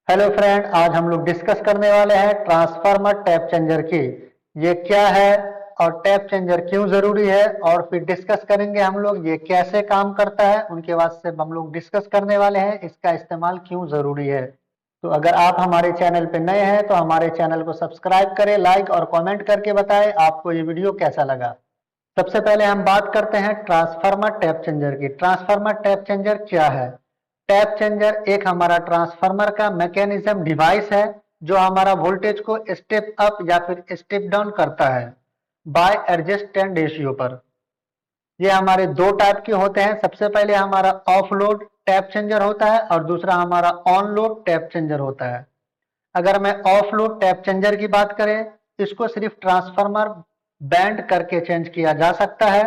Hello friend, आज हम लोग डिस्कस करने वाले हैं ट्रांसफार्मर टैप चेंजर की। ये क्या है और टैप चेंजर क्यों जरूरी है, और फिर डिस्कस करेंगे हम लोग ये कैसे काम करता है। उनके बाद से हम लोग डिस्कस करने वाले हैं इसका इस्तेमाल क्यों जरूरी है। तो अगर आप हमारे चैनल पे नए हैं तो हमारे चैनल को सब्सक्राइब करें, लाइक और कमेंट करके बताएं आपको ये वीडियो कैसा लगा। सबसे पहले हम बात करते हैं ट्रांसफार्मर टैप चेंजर की। ट्रांसफार्मर टैप चेंजर क्या है? टैप चेंजर एक हमारा ट्रांसफार्मर का मैकेनिज्म डिवाइस है जो हमारा वोल्टेज को स्टेप अप या फिर स्टेप डाउन करता है बाय एडजस्टेंट रेशियो पर। ये हमारे दो टाइप के होते हैं। सबसे पहले हमारा ऑफ लोड टैप चेंजर होता है और दूसरा हमारा ऑन लोड टैप चेंजर होता है। अगर मैं ऑफ लोड टैप चेंजर की बात करें, इसको सिर्फ ट्रांसफार्मर बैंड करके चेंज किया जा सकता है।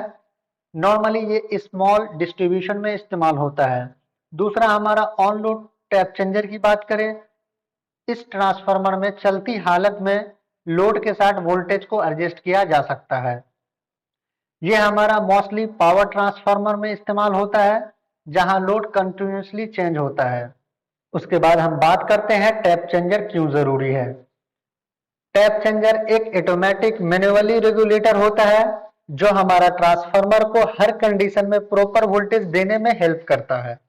नॉर्मली ये स्मॉल डिस्ट्रीब्यूशन में इस्तेमाल होता है। दूसरा हमारा ऑन लोड टैप चेंजर की बात करें, इस ट्रांसफार्मर में चलती हालत में लोड के साथ वोल्टेज को एडजस्ट किया जा सकता है। ये हमारा मोस्टली पावर ट्रांसफार्मर में इस्तेमाल होता है जहां लोड कंटिन्यूसली चेंज होता है। उसके बाद हम बात करते हैं टैप चेंजर क्यों जरूरी है। टैप चेंजर एक ऑटोमेटिक मैन्युअली रेगुलेटर होता है जो हमारा ट्रांसफार्मर को हर कंडीशन में प्रॉपर वोल्टेज देने में हेल्प करता है।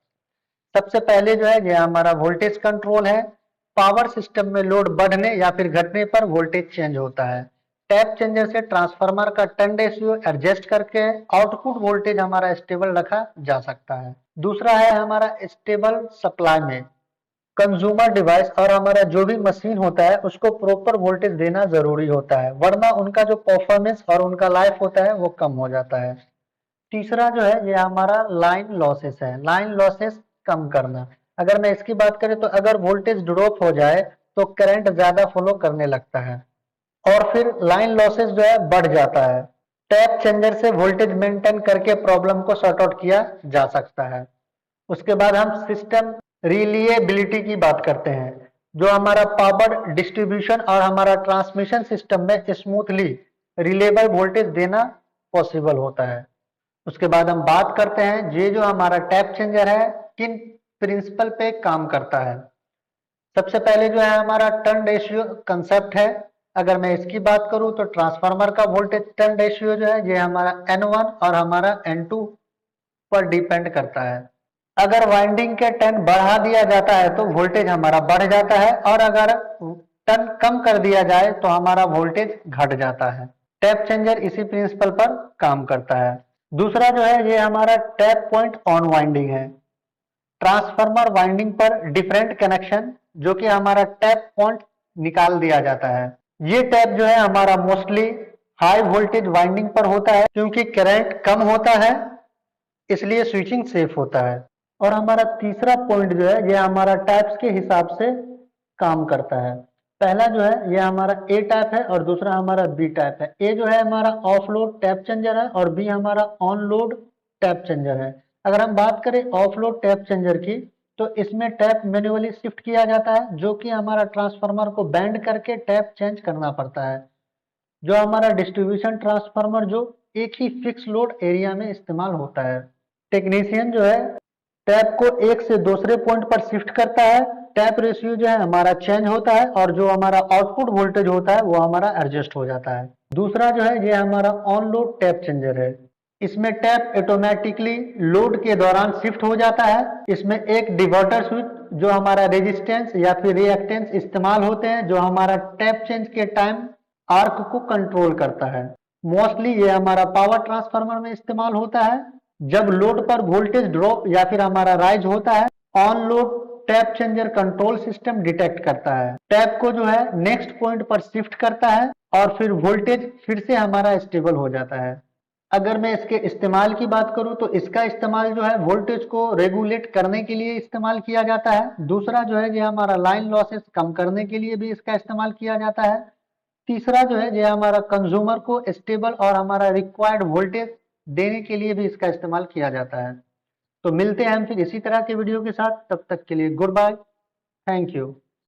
सबसे पहले जो है ये हमारा वोल्टेज कंट्रोल है। पावर सिस्टम में लोड बढ़ने या फिर घटने पर वोल्टेज चेंज होता है। टैप चेंजर से ट्रांसफार्मर का टर्न रेशियो एडजस्ट करके आउटपुट वोल्टेज हमारा स्टेबल रखा जा सकता है। दूसरा है हमारा स्टेबल सप्लाई में कंज्यूमर डिवाइस और हमारा जो भी मशीन होता है उसको प्रॉपर वोल्टेज देना जरूरी होता है, वरना उनका जो परफॉर्मेंस और उनका लाइफ होता है वो कम हो जाता है। तीसरा जो है ये हमारा लाइन लॉसेस है। लाइन लॉसेस कम करना। अगर मैं इसकी बात करें तो अगर वोल्टेज ड्रॉप हो जाए तो करंट ज्यादा फ्लो करने लगता है और फिर लाइन लॉसेस जो है बढ़ जाता है। टैप चेंजर से वोल्टेज मेंटेन करके प्रॉब्लम को सॉर्ट आउट किया जा सकता है। उसके बाद हम सिस्टम रिलिएबिलिटी की बात करते हैं, जो हमारा पावर डिस्ट्रीब्यूशन और हमारा ट्रांसमिशन सिस्टम में स्मूथली रिलेबल वोल्टेज देना पॉसिबल होता है। उसके बाद हम बात करते हैं ये जो हमारा टैप चेंजर है किन प्रिंसिपल पे काम करता है। सबसे पहले जो है हमारा टर्न रेशियो कंसेप्ट है। अगर मैं इसकी बात करूं तो ट्रांसफार्मर का वोल्टेज टर्न रेशियो जो है ये हमारा N1 और हमारा N2 पर डिपेंड करता है। अगर वाइंडिंग के टर्न बढ़ा दिया जाता है तो वोल्टेज हमारा बढ़ जाता है, और अगर टर्न कम कर दिया जाए तो हमारा वोल्टेज घट जाता है। टैप चेंजर इसी प्रिंसिपल पर काम करता है। दूसरा जो है ये हमारा टैप पॉइंट ऑन वाइंडिंग है। ट्रांसफार्मर वाइंडिंग पर डिफरेंट कनेक्शन जो कि हमारा टैप पॉइंट निकाल दिया जाता है। ये टैप जो है हमारा मोस्टली हाई वोल्टेज वाइंडिंग पर होता है क्योंकि करंट कम होता है, इसलिए स्विचिंग सेफ होता है। और हमारा तीसरा पॉइंट जो है ये हमारा टाइप्स के हिसाब से काम करता है। पहला जो है ये हमारा ए टाइप है और दूसरा हमारा बी टाइप है। ए जो है हमारा ऑफ लोड टैप चेंजर है और बी हमारा ऑन लोड टैप चेंजर है। अगर हम बात करें ऑफ लोड टैप चेंजर की तो इसमें टैप मैन्युअली शिफ्ट किया जाता है, जो कि हमारा ट्रांसफार्मर को बैंड करके टैप चेंज करना पड़ता है। जो हमारा डिस्ट्रीब्यूशन ट्रांसफार्मर जो एक ही फिक्स लोड एरिया में इस्तेमाल होता है। टेक्नीशियन जो है टैप को एक से दूसरे पॉइंट पर शिफ्ट करता है। टैप रेशियो जो है हमारा चेंज होता है और जो हमारा आउटपुट वोल्टेज होता है वो हमारा एडजस्ट हो जाता है। दूसरा जो है ये हमारा ऑन लोड टैप चेंजर है। इसमें टैप ऑटोमेटिकली लोड के दौरान शिफ्ट हो जाता है। इसमें एक डिवर्टर स्विच जो हमारा रेजिस्टेंस या फिर रिएक्टेंस इस्तेमाल होते हैं जो हमारा टैप चेंज के टाइम आर्क को कंट्रोल करता है। मोस्टली ये हमारा पावर ट्रांसफार्मर में इस्तेमाल होता है जब लोड पर वोल्टेज ड्रॉप या फिर हमारा राइज होता है। On load tap changer control system detect करता है, टैप को जो है नेक्स्ट पॉइंट पर शिफ्ट करता है और फिर वोल्टेज फिर से हमारा स्टेबल हो जाता है। अगर मैं इसके इस्तेमाल की बात करूं तो इसका इस्तेमाल जो है वोल्टेज को रेगुलेट करने के लिए इस्तेमाल किया जाता है। दूसरा जो है ये हमारा लाइन लॉसेस कम करने के लिए भी इसका इस्तेमाल किया जाता है। तीसरा जो है ये हमारा कंज्यूमर को स्टेबल और हमारा रिक्वायर्ड वोल्टेज देने के लिए भी इसका इस्तेमाल किया जाता है। तो मिलते हैं हम फिर इसी तरह के वीडियो के साथ, तब तक के लिए गुड बाय, थैंक यू।